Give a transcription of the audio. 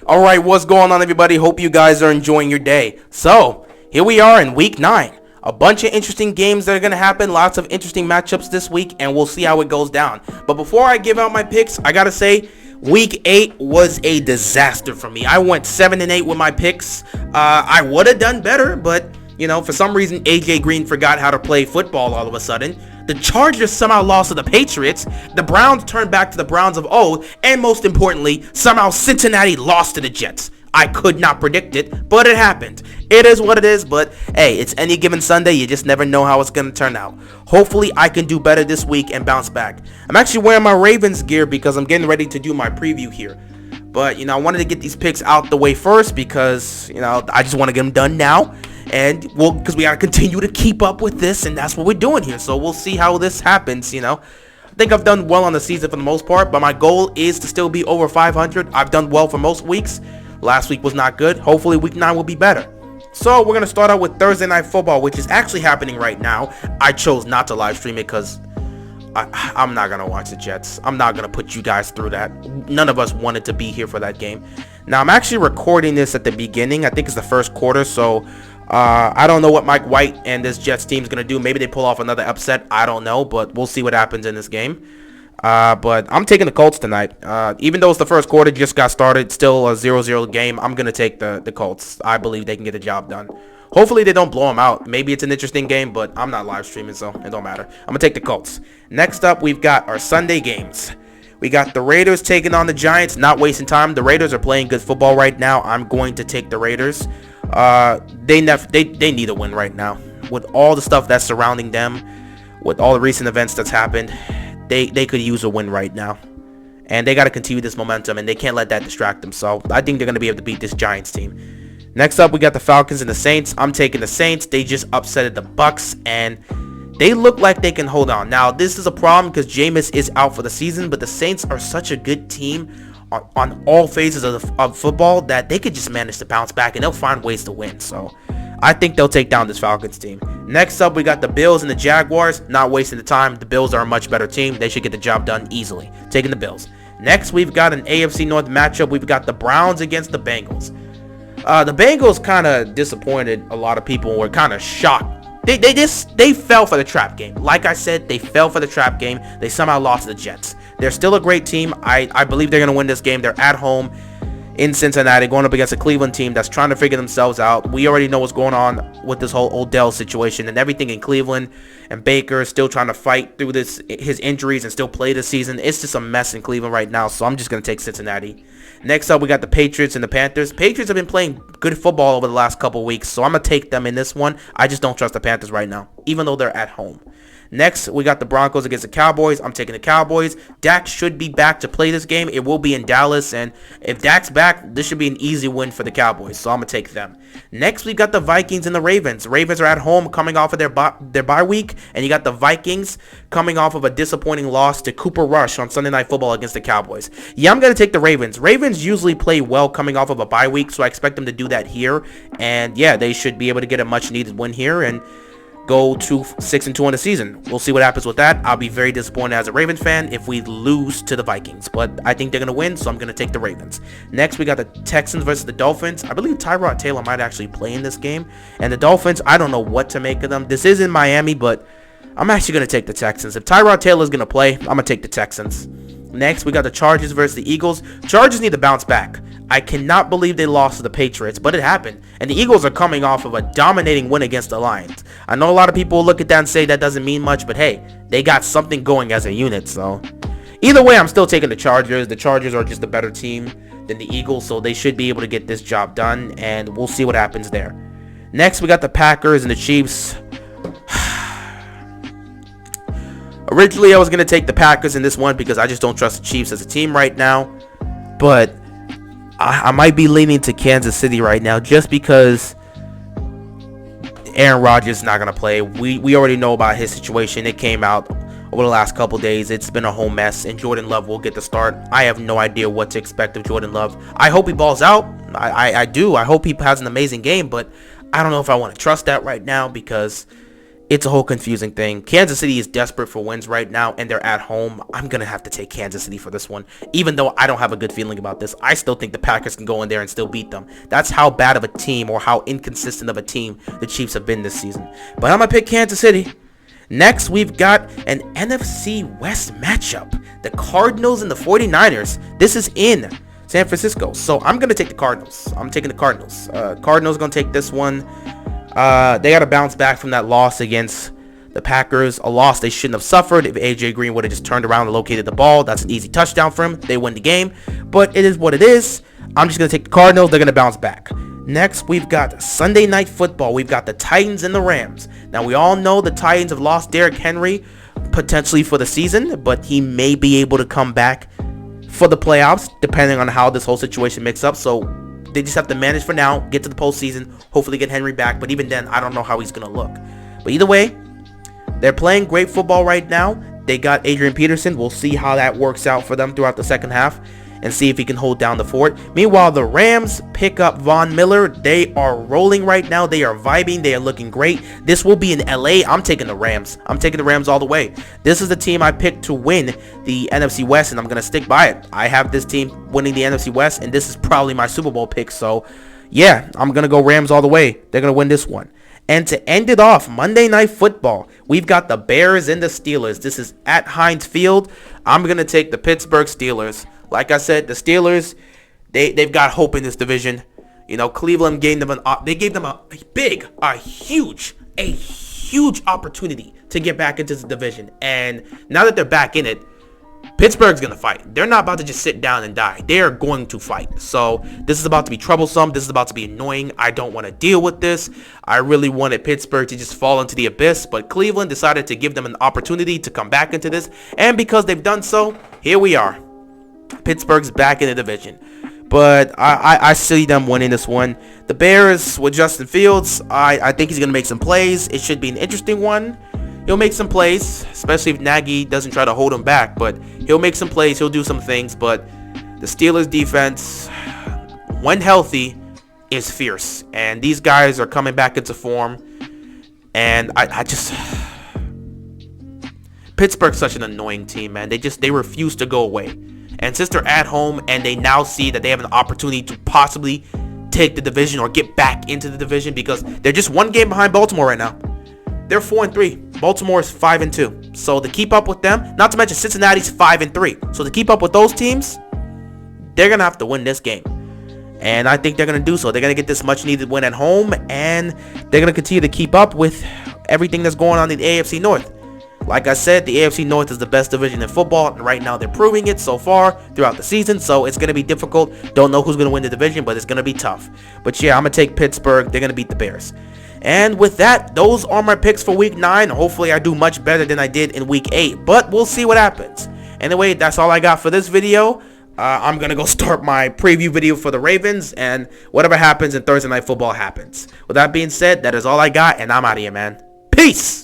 Alright, what's going on, everybody? Hope you guys are enjoying your day. So, here we are in week 9. A bunch of interesting games that are going to happen. Lots of interesting matchups this week, and we'll see how it goes down. But before I give out my picks, I got to say, week 8 was a disaster for me. I went 7-8 with my picks. I would have done better, but, for some reason, AJ Green forgot how to play football all of a sudden. The Chargers somehow lost to the Patriots. The Browns turned back to the Browns of old. And most importantly, somehow Cincinnati lost to the Jets. I could not predict it, but it happened. It is what it is, but hey, it's any given Sunday. You just never know how it's going to turn out. Hopefully, I can do better this week and bounce back. I'm actually wearing my Ravens gear because I'm getting ready to do my preview here. But, I wanted to get these picks out the way first because, I just want to get them done now. And, because we got to continue to keep up with this, and that's what we're doing here. So we'll see how this happens, I think I've done well on the season for the most part, but my goal is to still be over 500. I've done well for most weeks. Last week was not good. Hopefully week 9 will be better. So we're going to start out with Thursday Night Football, which is actually happening right now. I chose not to live stream it because I'm not going to watch the Jets. I'm not going to put you guys through that. None of us wanted to be here for that game. Now, I'm actually recording this at the beginning. I think it's the first quarter, so I don't know what Mike White and this Jets team is going to do. Maybe they pull off another upset. I don't know, but we'll see what happens in this game. But I'm taking the Colts tonight. Even though it's the first quarter, just got started, still a 0-0 game, I'm going to take the Colts. I believe they can get the job done. Hopefully they don't blow them out. Maybe it's an interesting game, but I'm not live streaming, so it don't matter. I'm going to take the Colts. Next up, we've got our Sunday games. We got the Raiders taking on the Giants. Not wasting time. The Raiders are playing good football right now. I'm going to take the Raiders. They need a win right now. With all the stuff that's surrounding them, with all the recent events that's happened, they could use a win right now. And they got to continue this momentum, and they can't let that distract them. So I think they're going to be able to beat this Giants team. Next up, we got the Falcons and the Saints. I'm taking the Saints. They just upsetted the Bucks, and they look like they can hold on. Now, this is a problem because Jameis is out for the season, but the Saints are such a good team on all phases of football that they could just manage to bounce back, and they'll find ways to win. So I think they'll take down this Falcons team. Next up, we got the Bills and the Jaguars. Not wasting the time. The Bills are a much better team. They should get the job done easily. Taking the Bills. Next, we've got an AFC North matchup. We've got the Browns against the Bengals. The Bengals kind of disappointed a lot of people and were kind of shocked. They fell for the trap game. Like I said, they fell for the trap game. They somehow lost to the Jets. They're still a great team. I believe they're going to win this game. They're at home in Cincinnati going up against a Cleveland team that's trying to figure themselves out. We already know what's going on with this whole Odell situation and everything in Cleveland, and Baker is still trying to fight through his injuries and still play this season. It's just a mess in Cleveland right now, so I'm just going to take Cincinnati. Next up, we got the Patriots and the Panthers. Patriots have been playing good football over the last couple weeks, so I'm going to take them in this one. I just don't trust the Panthers right now, even though they're at home. Next, we got the Broncos against the Cowboys. I'm taking the Cowboys. Dak should be back to play this game. It will be in Dallas, and if Dak's back, this should be an easy win for the Cowboys, so I'm going to take them. Next, we got the Vikings and the Ravens. Ravens are at home coming off of their bye week, and you got the Vikings coming off of a disappointing loss to Cooper Rush on Sunday Night Football against the Cowboys. Yeah, I'm going to take the Ravens. Ravens usually play well coming off of a bye week, so I expect them to do that here, and yeah, they should be able to get a much-needed win here, and go to 6-2 on the season. We'll see what happens with that. I'll be very disappointed as a Ravens fan if we lose to the Vikings, but I think they're going to win, so I'm going to take the Ravens. Next, we got the Texans versus the Dolphins. I believe Tyrod Taylor might actually play in this game, and the Dolphins, I don't know what to make of them. This is in Miami, but I'm actually going to take the Texans. If Tyrod Taylor is going to play, I'm going to take the Texans. Next, we got the Chargers versus the Eagles. Chargers need to bounce back. I cannot believe they lost to the Patriots, but it happened. And the Eagles are coming off of a dominating win against the Lions. I know a lot of people will look at that and say that doesn't mean much, but hey, they got something going as a unit. So either way, I'm still taking the Chargers. The Chargers are just a better team than the Eagles, so they should be able to get this job done, and we'll see what happens there. Next, we got the Packers and the Chiefs. Originally, I was going to take the Packers in this one because I just don't trust the Chiefs as a team right now. But I might be leaning to Kansas City right now just because Aaron Rodgers is not going to play. We already know about his situation. It came out over the last couple days. It's been a whole mess, and Jordan Love will get the start. I have no idea what to expect of Jordan Love. I hope he balls out. I do. I hope he has an amazing game, but I don't know if I want to trust that right now because It's a whole confusing thing. Kansas City is desperate for wins right now, and they're at home. I'm going to have to take Kansas City for this one. Even though I don't have a good feeling about this, I still think the Packers can go in there and still beat them. That's how bad of a team or how inconsistent of a team the Chiefs have been this season. But I'm going to pick Kansas City. Next, we've got an NFC West matchup. The Cardinals and the 49ers. This is in San Francisco. So I'm going to take the Cardinals. I'm taking the Cardinals. Cardinals going to take this one. They got to bounce back from that loss against the Packers. A loss they shouldn't have suffered. If AJ Green would have just turned around and located the ball, that's an easy touchdown for him. They win the game. But it is what it is. I'm just going to take the Cardinals. They're going to bounce back. Next, we've got Sunday Night Football. We've got the Titans and the Rams. Now, we all know the Titans have lost Derrick Henry potentially for the season, but he may be able to come back for the playoffs, depending on how this whole situation mixes up. So they just have to manage for now, get to the postseason, hopefully get Henry back. But even then, I don't know how he's going to look. But either way, they're playing great football right now. They got Adrian Peterson. We'll see how that works out for them throughout the second half and see if he can hold down the fort. Meanwhile, the Rams pick up Von Miller. They are rolling right now. They are vibing. They are looking great. This will be in LA. I'm taking the Rams. I'm taking the Rams all the way. This is the team I picked to win the NFC West, and I'm going to stick by it. I have this team winning the NFC West, and this is probably my Super Bowl pick. So, yeah, I'm going to go Rams all the way. They're going to win this one. And to end it off, Monday Night Football, we've got the Bears and the Steelers. This is at Heinz Field. I'm going to take the Pittsburgh Steelers. Like I said, the Steelers, they've got hope in this division. You know, Cleveland gave them a huge opportunity to get back into the division. And now that they're back in it, Pittsburgh's going to fight. They're not about to just sit down and die. They are going to fight. So this is about to be troublesome. This is about to be annoying. I don't want to deal with this. I really wanted Pittsburgh to just fall into the abyss, but Cleveland decided to give them an opportunity to come back into this. And because they've done so, here we are. Pittsburgh's back in the division. But I see them winning this one. The Bears with Justin Fields, I think he's going to make some plays. It should be an interesting one. He'll make some plays, especially if Nagy doesn't try to hold him back. But he'll make some plays. He'll do some things. But the Steelers defense, when healthy, is fierce. And these guys are coming back into form. And I just... Pittsburgh's such an annoying team, man. They refuse to go away. And since they're at home and they now see that they have an opportunity to possibly take the division or get back into the division, because they're just one game behind Baltimore right now. They're 4-3. Baltimore is 5-2. So to keep up with them, not to mention Cincinnati's 5-3. So to keep up with those teams, they're going to have to win this game. And I think they're going to do so. They're going to get this much needed win at home, and they're going to continue to keep up with everything that's going on in the AFC North. Like I said, the AFC North is the best division in football, and right now they're proving it so far throughout the season, so it's going to be difficult. Don't know who's going to win the division, but it's going to be tough. But yeah, I'm going to take Pittsburgh. They're going to beat the Bears. And with that, those are my picks for Week 9. Hopefully I do much better than I did in Week 8, but we'll see what happens. Anyway, that's all I got for this video. I'm going to go start my preview video for the Ravens, and whatever happens in Thursday Night Football happens. With that being said, that is all I got, and I'm out of here, man. Peace!